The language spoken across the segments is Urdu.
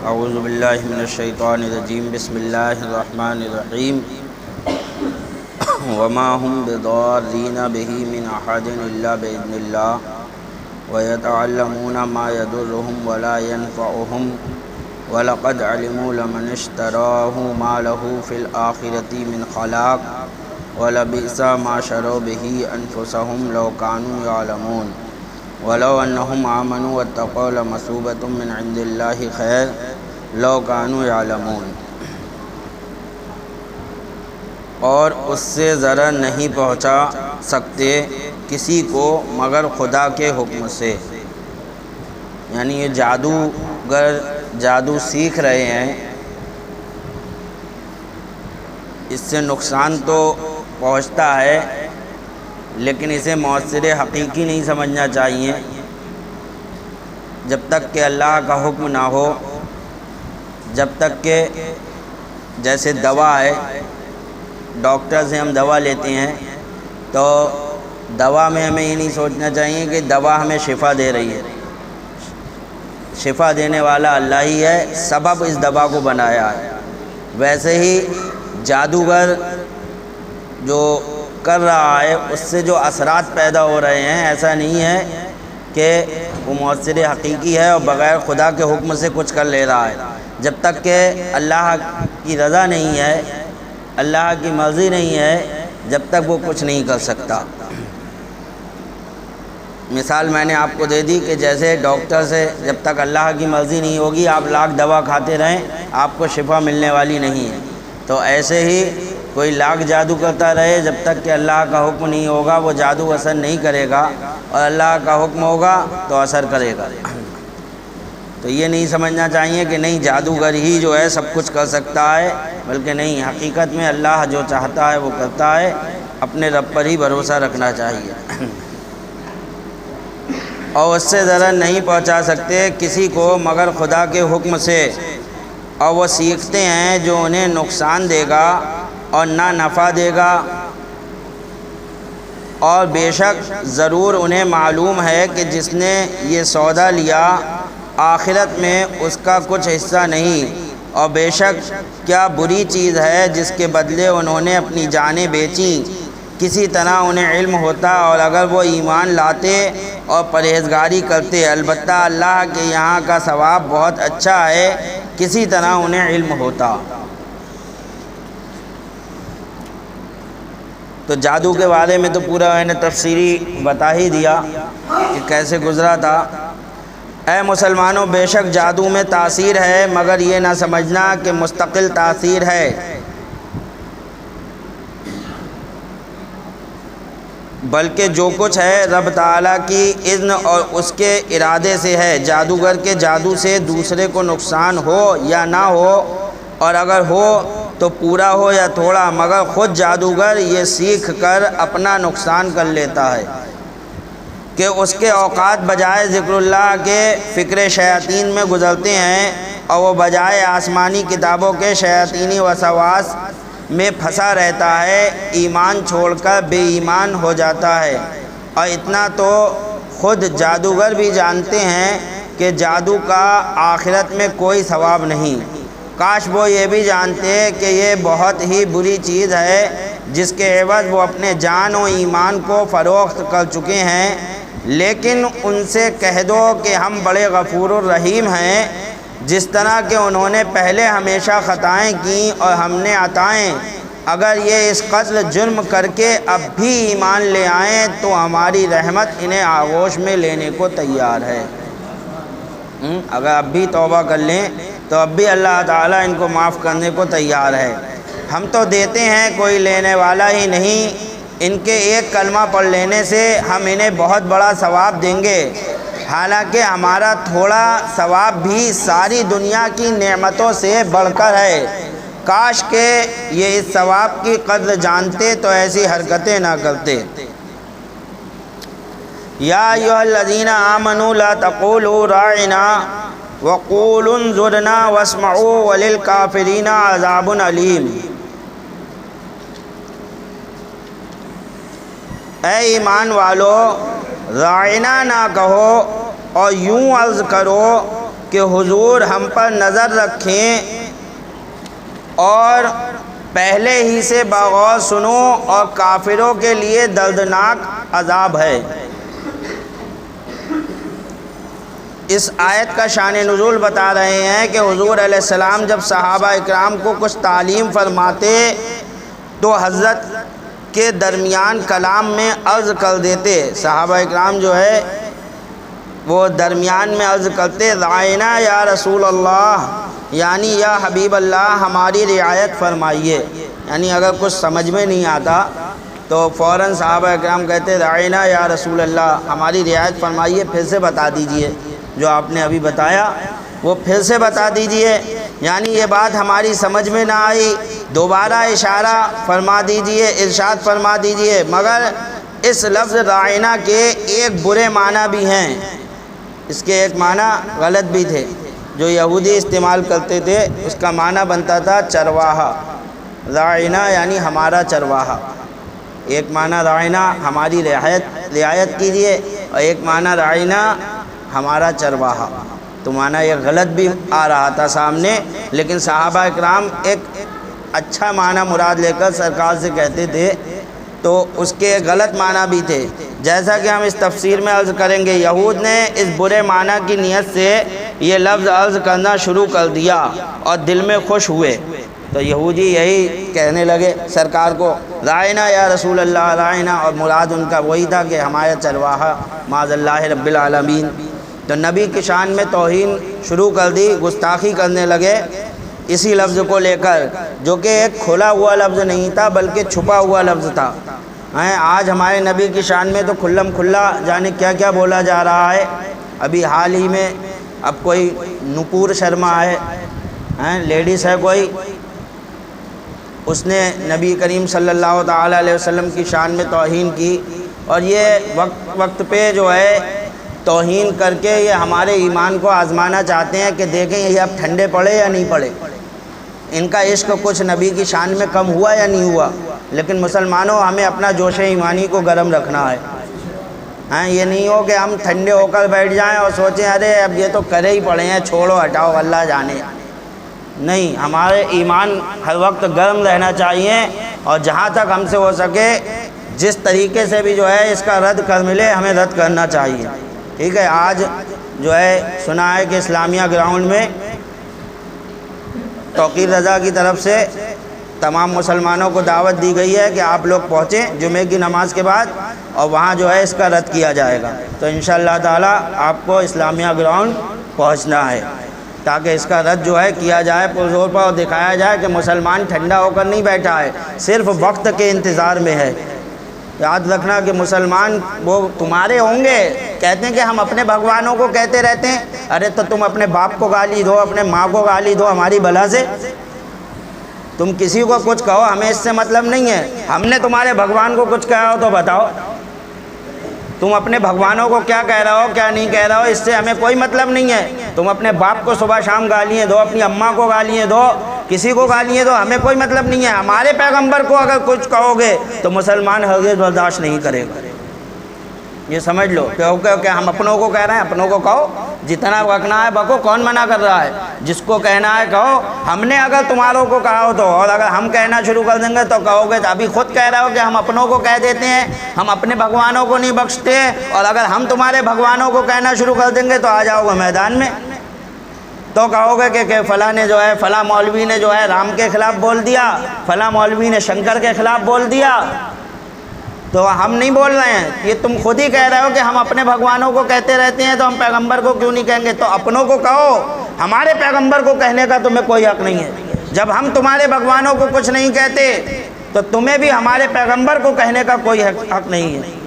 اعوذ باللہ من الشیطان الرجیم بسم اللہ الرحمن الرحیم وما هم بضارین بہ من احد الا باذن اللہ ویتعلمون ما یضرهم ولا ینفعهم وَلَقَدْ عَلِمُوا لَمَنِ اشْتَرَاهُ مَا لَهُ فِي الْآخِرَةِ مِنْ خَلَاقٍ وَلَبِئْسَ مَا شَرَوْا بِهِ أَنفُسَهُمْ لَوْ كَانُوا يَعْلَمُونَ وَلَوْ أَنَّهُمْ آمَنُوا وَاتَّقَوْا لَمَثُوبَةٌ مِنْ عِنْدِ اللَّهِ خَيْرٌ لَوْ كَانُوا يَعْلَمُونَ۔ اور اس سے ضرر نہیں پہنچا سکتے کسی کو مگر خدا کے حکم سے، یعنی یہ جادوگر جادو سیکھ رہے ہیں، اس سے نقصان تو پہنچتا ہے لیکن اسے مؤثر حقیقی نہیں سمجھنا چاہیے جب تک کہ اللہ کا حکم نہ ہو، جب تک کہ جیسے دوا ہے، ڈاکٹر سے ہم دوا لیتے ہیں تو دوا میں ہمیں یہ نہیں سوچنا چاہیے کہ دوا ہمیں شفا دے رہی ہے، شفا دینے والا اللہ ہی ہے، سبب اس دوا کو بنایا ہے۔ ویسے ہی جادوگر جو کر رہا ہے اس سے جو اثرات پیدا ہو رہے ہیں، ایسا نہیں ہے کہ وہ مؤثر حقیقی ہے اور بغیر خدا کے حکم سے کچھ کر لے رہا ہے۔ جب تک کہ اللہ کی رضا نہیں ہے، اللہ کی مرضی نہیں ہے، جب تک وہ کچھ نہیں کر سکتا۔ مثال میں نے آپ کو دے دی کہ جیسے ڈاکٹر سے جب تک اللہ کی مرضی نہیں ہوگی آپ لاکھ دوا کھاتے رہیں، آپ کو شفا ملنے والی نہیں ہے، تو ایسے ہی کوئی لاکھ جادو کرتا رہے، جب تک کہ اللہ کا حکم نہیں ہوگا وہ جادو اثر نہیں کرے گا، اور اللہ کا حکم ہوگا تو اثر کرے گا۔ تو یہ نہیں سمجھنا چاہیے کہ نہیں جادوگر ہی جو ہے سب کچھ کر سکتا ہے، بلکہ نہیں، حقیقت میں اللہ جو چاہتا ہے وہ کرتا ہے، اپنے رب پر ہی بھروسہ رکھنا چاہیے۔ اور اس سے ضرر نہیں پہنچا سکتے کسی کو مگر خدا کے حکم سے، اور وہ سیکھتے ہیں جو انہیں نقصان دے گا اور نہ نفع دے گا، اور بے شک ضرور انہیں معلوم ہے کہ جس نے یہ سودا لیا آخرت میں اس کا کچھ حصہ نہیں، اور بے شک کیا بری چیز ہے جس کے بدلے انہوں نے اپنی جانیں بیچیں۔ کسی طرح انہیں علم ہوتا اور اگر وہ ایمان لاتے اور پرہیزگاری کرتے، البتہ اللہ کے یہاں کا ثواب بہت اچھا ہے، کسی طرح انہیں علم ہوتا۔ تو جادو کے بارے میں تو پورا میں نے تفصیلی بتا ہی دیا کہ کیسے گزرا تھا۔ اے مسلمانوں، بے شک جادو میں تاثیر ہے، مگر یہ نہ سمجھنا کہ مستقل تاثیر ہے، بلکہ جو کچھ ہے رب تعالیٰ کی اذن اور اس کے ارادے سے ہے۔ جادوگر کے جادو سے دوسرے کو نقصان ہو یا نہ ہو، اور اگر ہو تو پورا ہو یا تھوڑا، مگر خود جادوگر یہ سیکھ کر اپنا نقصان کر لیتا ہے کہ اس کے اوقات بجائے ذکر اللہ کے فکر شیاطین میں گزرتے ہیں، اور وہ بجائے آسمانی کتابوں کے شیاطینی وسواس میں پھنسا رہتا ہے، ایمان چھوڑ کر بے ایمان ہو جاتا ہے۔ اور اتنا تو خود جادوگر بھی جانتے ہیں کہ جادو کا آخرت میں کوئی ثواب نہیں، کاش وہ یہ بھی جانتے کہ یہ بہت ہی بری چیز ہے جس کے عوض وہ اپنے جان و ایمان کو فروخت کر چکے ہیں۔ لیکن ان سے کہہ دو کہ ہم بڑے غفور الرحیم ہیں، جس طرح کہ انہوں نے پہلے ہمیشہ خطائیں کیں اور ہم نے عطائیں، اگر یہ اس قتل جرم کر کے اب بھی ایمان لے آئیں تو ہماری رحمت انہیں آغوش میں لینے کو تیار ہے۔ اگر اب بھی توبہ کر لیں تو اب بھی اللہ تعالیٰ ان کو معاف کرنے کو تیار ہے۔ ہم تو دیتے ہیں، کوئی لینے والا ہی نہیں، ان کے ایک کلمہ پڑھ لینے سے ہم انہیں بہت بڑا ثواب دیں گے، حالانکہ ہمارا تھوڑا ثواب بھی ساری دنیا کی نعمتوں سے بڑھ کر ہے۔ کاش کہ یہ اس ثواب کی قدر جانتے تو ایسی حرکتیں نہ کرتے۔ یا ایھا الذین آمنوا لا تقولوا راعنا وقولوا انظرنا واسمعوا وللکافرین عذاب علیم۔ اے ایمان والو، راعنا نہ کہو اور یوں عرض کرو کہ حضور ہم پر نظر رکھیں اور پہلے ہی سے بغور سنو اور کافروں کے لیے دردناک عذاب ہے۔ اس آیت کا شان نزول بتا رہے ہیں کہ حضور علیہ السلام جب صحابہ اکرام کو کچھ تعلیم فرماتے تو حضرت کے درمیان کلام میں عرض کر دیتے۔ صحابہ اکرام جو ہے وہ درمیان میں عرض کرتے، رعینا یا رسول اللہ، یعنی یا حبیب اللہ ہماری رعایت فرمائیے۔ یعنی اگر کچھ سمجھ میں نہیں آتا تو فوراً صحابہ اکرام کہتے، رعینا یا رسول اللہ ہماری رعایت فرمائیے، پھر سے بتا دیجئے جو آپ نے ابھی بتایا وہ پھر سے بتا دیجئے، یعنی یہ بات ہماری سمجھ میں نہ آئی، دوبارہ اشارہ فرما دیجئے، ارشاد فرما دیجئے۔ مگر اس لفظ رعینا کے ایک برے معنی بھی ہیں، اس کے ایک معنی غلط بھی تھے جو یہودی استعمال کرتے تھے۔ اس کا معنی بنتا تھا چرواہا، رعینا یعنی ہمارا چرواہا۔ ایک معنی رعینا ہماری رعایت کیجئے، اور ایک معنی رعینا ہمارا چرواہا۔ تو معنی یہ غلط بھی آ رہا تھا سامنے، لیکن صحابہ اکرام ایک اچھا معنی مراد لے کر سرکار سے کہتے تھے، تو اس کے غلط معنی بھی تھے، جیسا کہ ہم اس تفسیر میں عرض کریں گے۔ یہود نے اس برے معنی کی نیت سے یہ لفظ عرض کرنا شروع کر دیا اور دل میں خوش ہوئے، تو یہودی یہی کہنے لگے سرکار کو، رعینا یا رسول اللہ، رعینا، اور مراد ان کا وہی تھا کہ ہمارا چرواہا معاذ اللہ رب العالمین۔ تو نبی کی شان میں توہین شروع کر دی، گستاخی کرنے لگے اسی لفظ کو لے کر، جو کہ ایک کھلا ہوا لفظ نہیں تھا بلکہ چھپا ہوا لفظ تھا۔ آج ہمارے نبی کی شان میں تو کھلم کھلا جانے کیا کیا بولا جا رہا ہے۔ ابھی حال ہی میں اب کوئی نپور شرما ہے، لیڈیز ہے کوئی، اس نے نبی کریم صلی اللہ تعالیٰ علیہ وسلم کی شان میں توہین کی، اور یہ وقت پہ جو ہے توہین کر کے یہ ہمارے ایمان کو آزمانا چاہتے ہیں کہ دیکھیں یہ اب ٹھنڈے پڑے یا نہیں پڑے، ان کا عشق کچھ نبی کی شان میں کم ہوا یا نہیں ہوا۔ لیکن مسلمانوں، ہمیں اپنا جوش ایمانی کو گرم رکھنا ہے۔ یہ نہیں ہو کہ ہم ٹھنڈے ہو کر بیٹھ جائیں اور سوچیں ارے اب یہ تو کرے ہی پڑے ہیں، چھوڑو ہٹاؤ اللہ جانے۔ نہیں، ہمارے ایمان ہر وقت گرم رہنا چاہیے، اور جہاں تک ہم سے ہو سکے جس طریقے سے بھی جو ہے اس کا رد کر ملے ہمیں رد کرنا چاہیے، ٹھیک ہے۔ آج جو ہے سنا ہے کہ اسلامیہ گراؤنڈ میں توقیر رضا کی طرف سے تمام مسلمانوں کو دعوت دی گئی ہے کہ آپ لوگ پہنچیں جمعے کی نماز کے بعد، اور وہاں جو ہے اس کا رد کیا جائے گا۔ تو انشاءاللہ تعالی آپ کو اسلامیہ گراؤنڈ پہنچنا ہے تاکہ اس کا رد جو ہے کیا جائے پرزور پر، اور دکھایا جائے کہ مسلمان ٹھنڈا ہو کر نہیں بیٹھا ہے، صرف وقت کے انتظار میں ہے۔ یاد رکھنا کہ مسلمان وہ تمہارے ہوں گے، کہتے ہیں کہ ہم اپنے بھگوانوں کو کہتے رہتے ہیں، ارے تو تم اپنے باپ کو گالی دو، اپنے ماں کو گالی دو ہماری بلا سے، تم کسی کو کچھ کہو ہمیں اس سے مطلب نہیں ہے۔ ہم نے تمہارے بھگوان کو کچھ کہا ہو تو بتاؤ، تم اپنے بھگوانوں کو کیا کہہ رہا ہو کیا نہیں کہہ رہا ہو، اس سے ہمیں کوئی مطلب نہیں ہے۔ تم اپنے باپ کو صبح شام گالیاں دو، اپنی اماں کو گالیاں دو، کسی کو گالیاں دو، ہمیں کوئی مطلب نہیں ہے۔ ہمارے پیغمبر کو اگر کچھ کہو گے تو مسلمان ہرگز برداشت نہیں کرے گا، یہ سمجھ لو۔ کہ ہم اپنوں کو کہہ رہے ہیں، اپنوں کو کہو، جتنا بکنا ہے بکو، کون منع کر رہا ہے؟ جس کو کہنا ہے کہو۔ ہم نے اگر تمہاروں کو کہا ہو تو، اور اگر ہم کہنا شروع کر دیں گے تو کہو گے تو ابھی خود کہہ رہا ہو کہ ہم اپنوں کو کہہ دیتے ہیں، ہم اپنے بھگوانوں کو نہیں بخشتے، اور اگر ہم تمہارے بھگوانوں کو کہنا شروع کر دیں گے تو آ جاؤ گے میدان میں، تو کہو گے کہ فلاں نے جو ہے، فلاں مولوی نے جو ہے رام کے خلاف بول دیا، فلاں مولوی نے شنکر کے خلاف بول دیا۔ تو ہم نہیں بول رہے ہیں، یہ تم خود ہی کہہ رہے ہو کہ ہم اپنے بھگوانوں کو کہتے رہتے ہیں، تو ہم پیغمبر کو کیوں نہیں کہیں گے؟ تو اپنوں کو کہو، ہمارے پیغمبر کو کہنے کا تمہیں کوئی حق نہیں ہے۔ جب ہم تمہارے بھگوانوں کو کچھ نہیں کہتے تو تمہیں بھی ہمارے پیغمبر کو کہنے کا کوئی حق نہیں ہے۔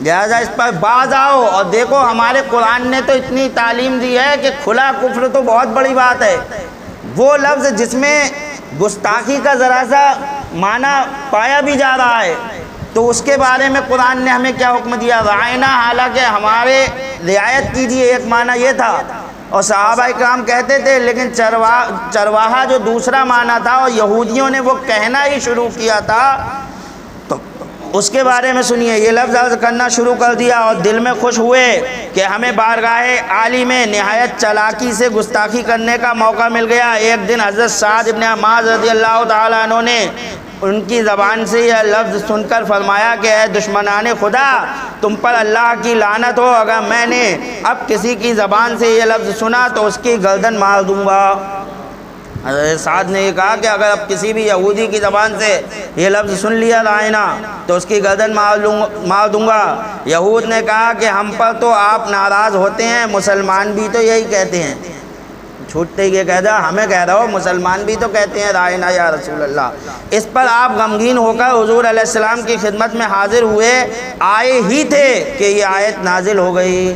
لہٰذا اس پر باز آؤ اور دیکھو، ہمارے قرآن نے تو اتنی تعلیم دی ہے کہ کھلا کفر تو بہت بڑی بات ہے۔ وہ لفظ جس میں گستاخی کا ذرا سا معنی پایا بھی جا رہا ہے، تو اس کے بارے میں قرآن نے ہمیں کیا حکم دیا؟ رعینا، حالانکہ ہمارے رعایت کیجیے، ایک معنی یہ تھا، اور صحابہ اکرام کہتے تھے، لیکن چرواہا جو دوسرا معنی تھا، اور یہودیوں نے وہ کہنا ہی شروع کیا تھا، تو اس کے بارے میں سنیے، یہ لفظ عرض کرنا شروع کر دیا اور دل میں خوش ہوئے کہ ہمیں بارگاہ عالی میں نہایت چالاکی سے گستاخی کرنے کا موقع مل گیا۔ ایک دن حضرت سعد ابن معاذ رضی اللہ تعالیٰ عنہ نے ان کی زبان سے یہ لفظ سن کر فرمایا کہ اے دشمنان خدا، تم پر اللہ کی لعنت ہو، اگر میں نے اب کسی کی زبان سے یہ لفظ سنا تو اس کی گردن مار دوں گا۔ حضرت سعد نے یہ کہا کہ اگر اب کسی بھی یہودی کی زبان سے یہ لفظ سن لیا رائنا تو اس کی گردن مار دوں گا۔ یہود نے کہا کہ ہم پر تو آپ ناراض ہوتے ہیں، مسلمان بھی تو یہی کہتے ہیں۔ چھوٹتے ہی یہ کہہ دیا، ہمیں کہہ رہا ہو، مسلمان بھی تو کہتے ہیں رائنا یا رسول اللہ۔ اس پر آپ غمگین ہو کر حضور علیہ السلام کی خدمت میں حاضر ہوئے، آئے ہی تھے کہ یہ آیت نازل ہو گئی،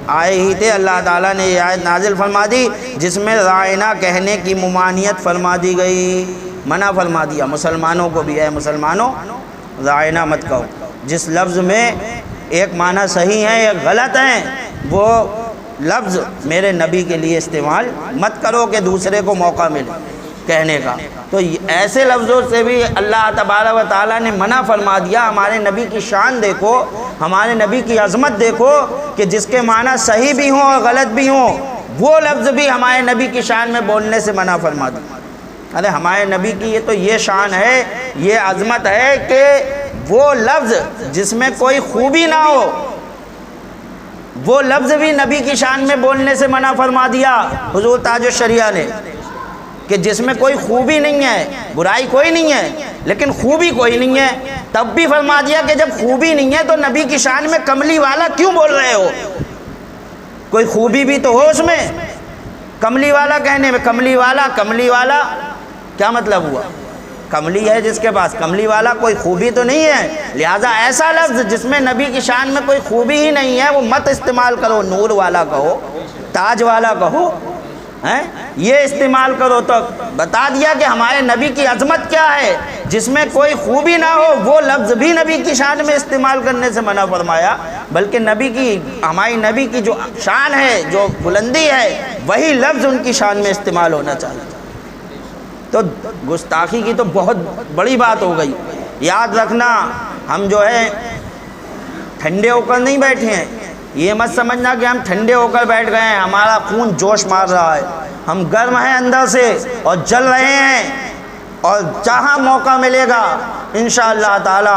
آئے ہی تھے اللہ تعالیٰ نے یہ آیت نازل فرما دی جس میں رائنا کہنے کی ممانعت فرما دی گئی، منع فرما دیا مسلمانوں کو بھی، اے مسلمانوں رائنا مت کہو۔ جس لفظ میں ایک معنی صحیح ہے ایک غلط ہے، وہ لفظ میرے نبی کے لیے استعمال مت کرو کہ دوسرے کو موقع ملے کہنے کا۔ تو ایسے لفظوں سے بھی اللہ تبارک و تعالیٰ نے منع فرما دیا۔ ہمارے نبی کی شان دیکھو، ہمارے نبی کی عظمت دیکھو کہ جس کے معنی صحیح بھی ہوں اور غلط بھی ہوں، وہ لفظ بھی ہمارے نبی کی شان میں بولنے سے منع فرما دیا۔ ارے ہمارے نبی کی تو یہ شان ہے، یہ عظمت ہے کہ وہ لفظ جس میں کوئی خوبی نہ ہو، وہ لفظ بھی نبی کی شان میں بولنے سے منع فرما دیا حضور تاج الشریعہ نے، کہ جس میں کوئی خوبی نہیں ہے، برائی کوئی نہیں ہے لیکن خوبی کوئی نہیں ہے، تب بھی فرما دیا کہ جب خوبی نہیں ہے تو نبی کی شان میں کملی والا کیوں بول رہے ہو؟ کوئی خوبی بھی تو ہو اس میں۔ کملی والا کہنے میں کملی والا کیا مطلب ہوا؟ کملی ہے جس کے پاس، کملی والا کوئی خوبی تو نہیں ہے، لہٰذا ایسا لفظ جس میں نبی کی شان میں کوئی خوبی ہی نہیں ہے وہ مت استعمال کرو۔ نور والا کہو، تاج والا کہو، یہ استعمال کرو۔ تو بتا دیا کہ ہمارے نبی کی عظمت کیا ہے، جس میں کوئی خوبی نہ ہو وہ لفظ بھی نبی کی شان میں استعمال کرنے سے منع فرمایا، بلکہ ہماری نبی کی جو شان ہے، جو بلندی ہے، وہی لفظ ان کی شان میں استعمال ہونا چاہیے۔ تو گستاخی کی تو بہت بڑی بات ہو گئی۔ یاد رکھنا، ہم جو ہے ٹھنڈے ہو کر نہیں بیٹھے ہیں، یہ مت سمجھنا کہ ہم ٹھنڈے ہو کر بیٹھ گئے ہیں، ہمارا خون جوش مار رہا ہے، ہم گرم ہیں اندر سے اور جل رہے ہیں، اور جہاں موقع ملے گا انشاءاللہ تعالی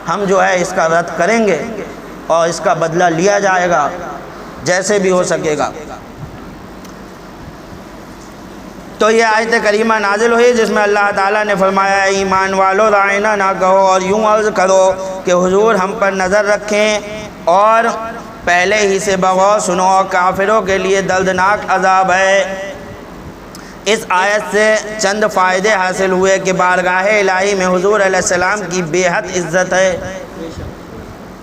ہم جو ہے اس کا رد کریں گے اور اس کا بدلہ لیا جائے گا جیسے بھی ہو سکے گا۔ تو یہ آیت کریمہ نازل ہوئی جس میں اللہ تعالیٰ نے فرمایا ایمان والو رائنا نہ کہو اور یوں عرض کرو کہ حضور ہم پر نظر رکھیں اور پہلے ہی سے بغور سنو، کافروں کے لیے دردناک عذاب ہے۔ اس آیت سے چند فائدے حاصل ہوئے کہ بارگاہ الہی میں حضور علیہ السلام کی بے حد عزت ہے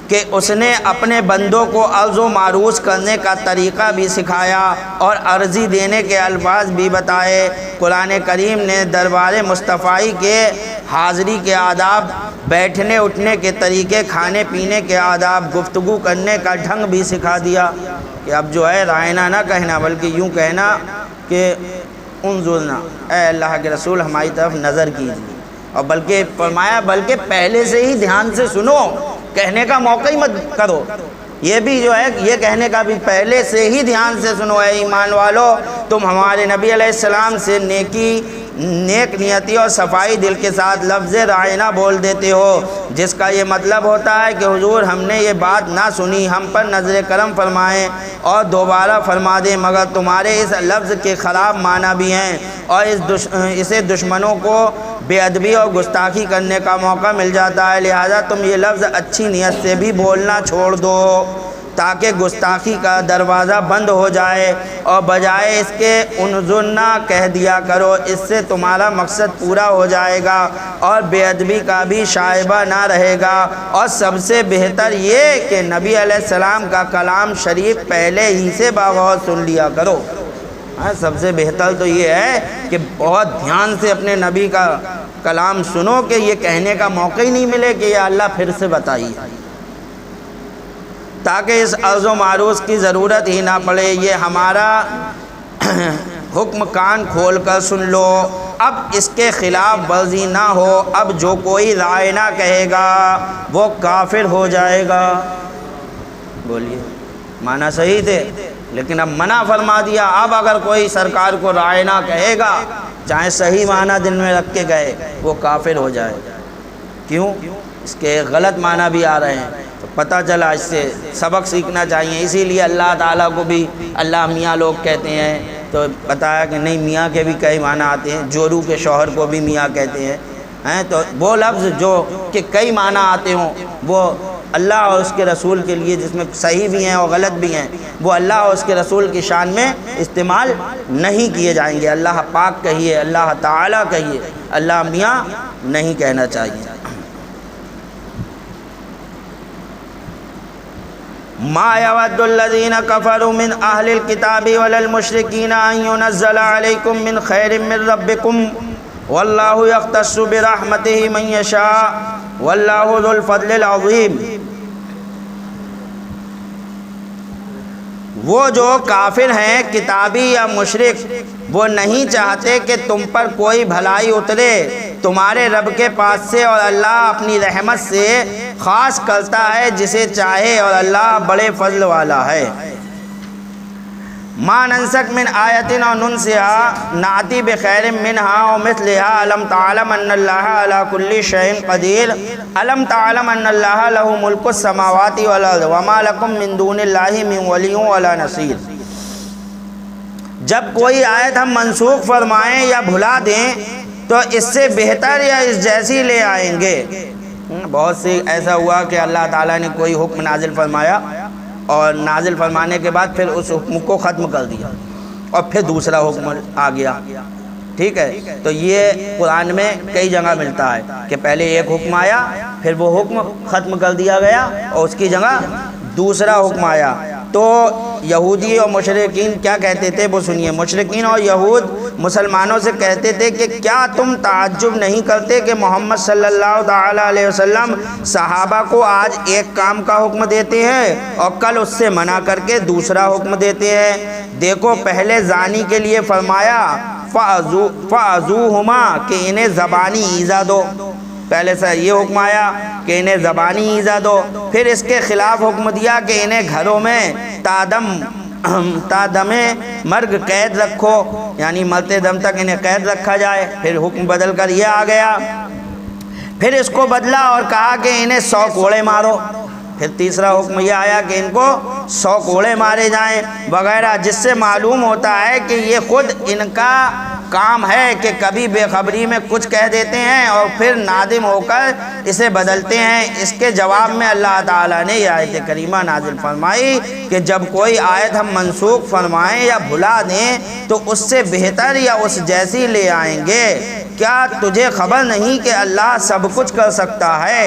کہ اس نے اپنے بندوں کو عرض و معروض کرنے کا طریقہ بھی سکھایا اور عرضی دینے کے الفاظ بھی بتائے۔ قرآن کریم نے دربار مصطفی کے حاضری کے آداب، بیٹھنے اٹھنے کے طریقے، کھانے پینے کے آداب، گفتگو کرنے کا ڈھنگ بھی سکھا دیا کہ اب جو ہے رائنا نہ کہنا بلکہ یوں کہنا کہ انظرنا، اے اللہ کے رسول ہماری طرف نظر کیجیے، اور بلکہ فرمایا بلکہ پہلے سے ہی دھیان سے سنو، کہنے کا موقع ہی مت کرو۔ یہ بھی جو ہے یہ کہنے کا بھی پہلے سے ہی دھیان سے سنو، اے ایمان والو تم ہمارے نبی علیہ السلام سے نیک نیتی اور صفائی دل کے ساتھ لفظ رائنا بول دیتے ہو، جس کا یہ مطلب ہوتا ہے کہ حضور ہم نے یہ بات نہ سنی، ہم پر نظر کرم فرمائیں اور دوبارہ فرما دیں، مگر تمہارے اس لفظ کے خراب معنی بھی ہیں اور اسے دشمنوں کو بے ادبی اور گستاخی کرنے کا موقع مل جاتا ہے، لہذا تم یہ لفظ اچھی نیت سے بھی بولنا چھوڑ دو تاکہ گستاخی کا دروازہ بند ہو جائے، اور بجائے اس کے انظرنا کہہ دیا کرو، اس سے تمہارا مقصد پورا ہو جائے گا اور بے ادبی کا بھی شائبہ نہ رہے گا۔ اور سب سے بہتر یہ کہ نبی علیہ السلام کا کلام شریف پہلے ہی سے بغور سن لیا کرو۔ سب سے بہتر تو یہ ہے کہ بہت دھیان سے اپنے نبی کا کلام سنو کہ یہ کہنے کا موقع ہی نہیں ملے کہ یا اللہ پھر سے بتائیے، تاکہ اس عرض و معروض کی ضرورت ہی نہ پڑے۔ یہ ہمارا حکم کان کھول کر سن لو اب اس کے خلاف ورزی نہ ہو، اب جو کوئی رائے نہ کہے گا وہ کافر ہو جائے گا۔ بولیے معنی صحیح تھے، لیکن اب منع فرما دیا۔ اب اگر کوئی سرکار کو رائے نہ کہے گا، چاہے صحیح معنی دل میں رکھ کے گئے، وہ کافر ہو جائے گا۔ کیوں؟ اس کے غلط معنی بھی آ رہے ہیں، تو پتہ چلا اس سے سبق سیکھنا چاہیے۔ اسی لیے اللہ تعالیٰ کو بھی اللہ میاں لوگ کہتے ہیں، تو بتایا کہ نہیں، میاں کے بھی کئی معنی آتے ہیں، جورو کے شوہر کو بھی میاں کہتے ہیں، تو وہ لفظ جو کہ کئی معنی آتے ہوں وہ اللہ اور اس کے رسول کے لیے، جس میں صحیح بھی ہیں اور غلط بھی ہیں، وہ اللہ اور اس کے رسول کی شان میں استعمال نہیں کیے جائیں گے۔ اللہ پاک کہیے، اللہ تعالیٰ کہیے، اللہ میاں نہیں کہنا چاہیے۔ ما يود الذين كفروا من اهل الكتاب ولا المشركين ان ينزل عليكم من خير من ربكم والله يختص برحمته من يشاء والله ذو الفضل العظيم۔ وہ جو کافر ہیں کتابی یا مشرک، وہ نہیں چاہتے کہ تم پر کوئی بھلائی اترے تمہارے رب کے پاس سے، اور اللہ اپنی رحمت سے خاص کرتا ہے جسے چاہے، اور اللہ بڑے فضل والا ہے۔ ما ننسک من آیت او ننسها ناتی بخیر منها او مثلها الم تعلم ان اللہ علی کل شیء قدیر الم تعلم ان اللہ له ملک السماوات والارض وما لکم من دون اللہ من ولی ولا نصیر۔ جب کوئی آیت ہم منسوخ فرمائیں یا بھلا دیں تو اس سے بہتر یا اس جیسی لے آئیں گے۔ بہت سی ایسا ہوا کہ اللہ تعالیٰ نے کوئی حکم نازل فرمایا اور نازل فرمانے کے بعد پھر اس حکم کو ختم کر دیا اور پھر دوسرا حکم آ گیا، ٹھیک ہے؟ تو یہ قرآن میں کئی جگہ ملتا ہے کہ پہلے ایک حکم آیا، پھر وہ حکم ختم کر دیا گیا اور اس کی جگہ دوسرا حکم آیا۔ تو یہودی اور مشرکین کیا کہتے تھے وہ سنیے۔ مشرکین اور یہود مسلمانوں سے کہتے تھے کہ کیا تم تعجب نہیں کرتے کہ محمد صلی اللہ تعالیٰ علیہ وسلم صحابہ کو آج ایک کام کا حکم دیتے ہیں اور کل اس سے منع کر کے دوسرا حکم دیتے ہیں؟ دیکھو، پہلے زانی کے لیے فرمایا فَأَذُوهُمَا کہ انہیں زبانی ایذا دو، پہلے سے یہ حکم آیا کہ انہیں زبانی ایذا دو، پھر اس کے خلاف حکم دیا کہ انہیں گھروں میں تا دم مرگ قید رکھو، یعنی مرتے دم تک انہیں قید رکھا جائے۔ پھر حکم بدل کر یہ آ گیا، پھر اس کو بدلا اور کہا کہ انہیں 100 کوڑے مارو۔ پھر تیسرا حکم یہ آیا کہ ان کو 100 کوڑے مارے جائیں وغیرہ، جس سے معلوم ہوتا ہے کہ یہ خود ان کا کام ہے کہ کبھی بے خبری میں کچھ کہہ دیتے ہیں اور پھر نادم ہو کر اسے بدلتے ہیں۔ اس کے جواب میں اللہ تعالیٰ نے یہ آیت کریمہ نازل فرمائی کہ جب کوئی آیت ہم منسوخ فرمائیں یا بھلا دیں تو اس سے بہتر یا اس جیسی لے آئیں گے۔ کیا تجھے خبر نہیں کہ اللہ سب کچھ کر سکتا ہے؟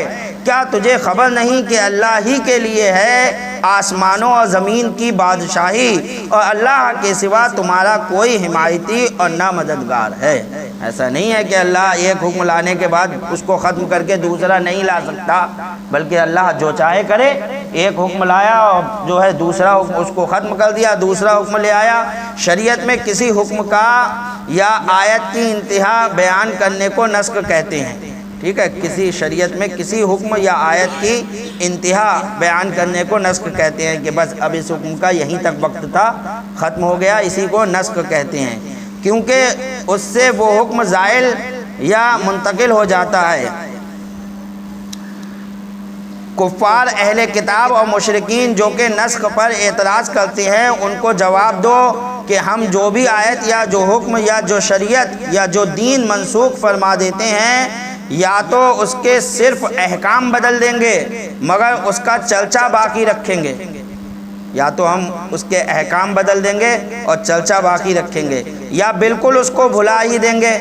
کیا تجھے خبر نہیں کہ اللہ ہی کے لیے ہے آسمانوں اور زمین کی بادشاہی، اور اللہ کے سوا تمہارا کوئی حمایتی اور نہ مددگار ہے؟ ایسا نہیں ہے کہ اللہ ایک حکم لانے کے بعد اس کو ختم کر کے دوسرا نہیں لا سکتا، بلکہ اللہ جو چاہے کرے۔ ایک حکم لایا اور جو ہے دوسرا حکم اس کو ختم کر دیا، دوسرا حکم لے آیا۔ شریعت میں کسی حکم کا یا آیت کی انتہا بیان کرنے کو نسخ کہتے ہیں، ٹھیک ہے؟ کسی شریعت میں کسی حکم یا آیت کی انتہا بیان کرنے کو نسخ کہتے ہیں کہ بس اب اس حکم کا یہیں تک وقت تھا، ختم ہو گیا، اسی کو نسخ کہتے ہیں، کیونکہ اس سے وہ حکم زائل یا منتقل ہو جاتا ہے۔ کفار اہل کتاب اور مشرکین جو کہ نسخ پر اعتراض کرتے ہیں، ان کو جواب دو کہ ہم جو بھی آیت یا جو حکم یا جو شریعت یا جو دین منسوخ فرما دیتے ہیں، یا تو اس کے صرف احکام بدل دیں گے مگر اس کا چرچا باقی رکھیں گے، یا تو ہم اس کے احکام بدل دیں گے اور چرچا باقی رکھیں گے، یا بالکل اس کو بھلا ہی دیں گے۔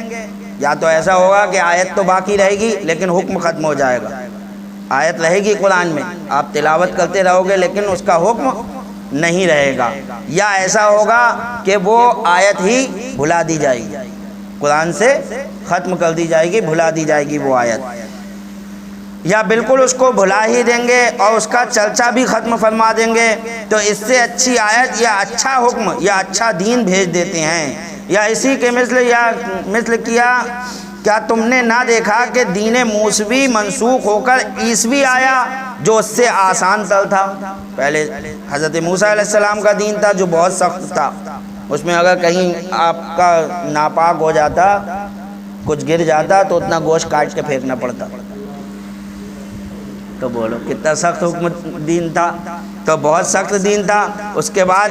یا تو ایسا ہوگا کہ آیت تو باقی رہے گی لیکن حکم ختم ہو جائے گا، آیت رہے گی قرآن میں، آپ تلاوت کرتے رہو گے لیکن اس کا حکم نہیں رہے گا، یا ایسا ہوگا کہ وہ آیت ہی بھلا دی جائے گی، قرآن سے ختم کر دی جائے گی، بھلا دی جائے گی وہ آیت، یا بالکل اس کو بھلا ہی دیں گے اور اس کا چرچا بھی ختم فرما دیں گے۔ تو اس سے اچھی آیت یا اچھا حکم یا اچھا دین بھیج دیتے ہیں۔ یا اسی کے مثل کیا کیا تم نے نہ دیکھا کہ دین موسوی منسوخ ہو کر عیسوی آیا جو اس سے آسان تر تھا؟ پہلے حضرت موسیٰ علیہ السلام کا دین تھا جو بہت سخت تھا، اس میں اگر کہیں آپ کا ناپاک ہو جاتا، کچھ گر جاتا تو اتنا گوشت کاٹ کے پھینکنا پڑتا۔ تو بولو کتنا سخت حکم دین تھا، تو بہت سخت دین تھا۔ اس کے بعد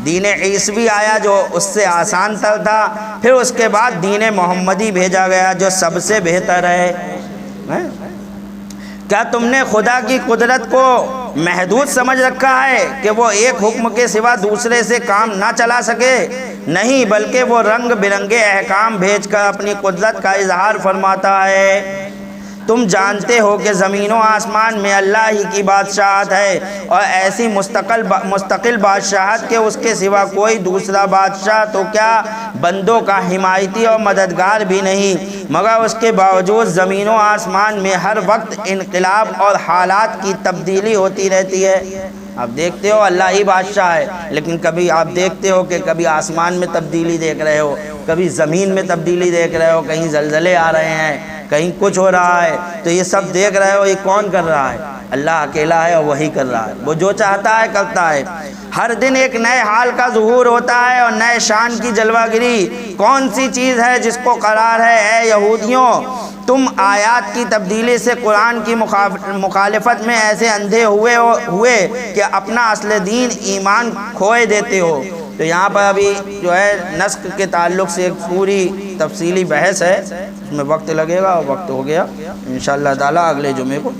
دین عیسوی آیا جو اس سے آسان تر تھا، پھر اس کے بعد دین محمدی بھیجا گیا جو سب سے بہتر ہے۔ کیا تم نے خدا کی قدرت کو محدود سمجھ رکھا ہے کہ وہ ایک حکم کے سوا دوسرے سے کام نہ چلا سکے؟ نہیں، بلکہ وہ رنگ برنگے احکام بھیج کر اپنی قدرت کا اظہار فرماتا ہے۔ تم جانتے ہو کہ زمین و آسمان میں اللہ ہی کی بادشاہت ہے، اور ایسی مستقل بادشاہت کہ اس کے سوا کوئی دوسرا بادشاہ تو کیا بندوں کا حمایتی اور مددگار بھی نہیں، مگر اس کے باوجود زمین و آسمان میں ہر وقت انقلاب اور حالات کی تبدیلی ہوتی رہتی ہے۔ آپ دیکھتے ہو اللہ ہی بادشاہ ہے، لیکن کبھی آپ دیکھتے ہو کہ کبھی آسمان میں تبدیلی دیکھ رہے ہو، کبھی زمین میں تبدیلی دیکھ رہے ہو، کہیں زلزلے آ رہے ہیں، کہیں کچھ ہو رہا ہے، تو یہ سب دیکھ رہے ہو، یہ کون کر رہا ہے؟ اللہ اکیلا ہے اور وہی کر رہا ہے، وہ جو چاہتا ہے کرتا ہے۔ ہر دن ایک نئے حال کا ظہور ہوتا ہے اور نئے شان کی جلوہ گری۔ کون سی چیز ہے جس کو قرار ہے اے یہودیوں؟ تم آیات کی تبدیلی سے قرآن کی مخالفت میں ایسے اندھے ہوئے کہ اپنا اصل دین ایمان کھوئے دیتے ہو۔ تو یہاں پر ابھی جو ہے نسخ کے تعلق سے ایک پوری تفصیلی بحث ہے، اس میں وقت لگے گا اور وقت ہو گیا، انشاءاللہ تعالیٰ اگلے جمعے کو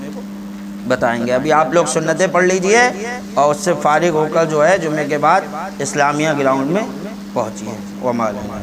بتائیں گے۔ ابھی آپ لوگ سنتیں پڑھ لیجئے اور اس سے فارغ ہو کر جو ہے جمعے کے بعد اسلامیہ گراؤنڈ میں پہنچیے۔ وما علینا۔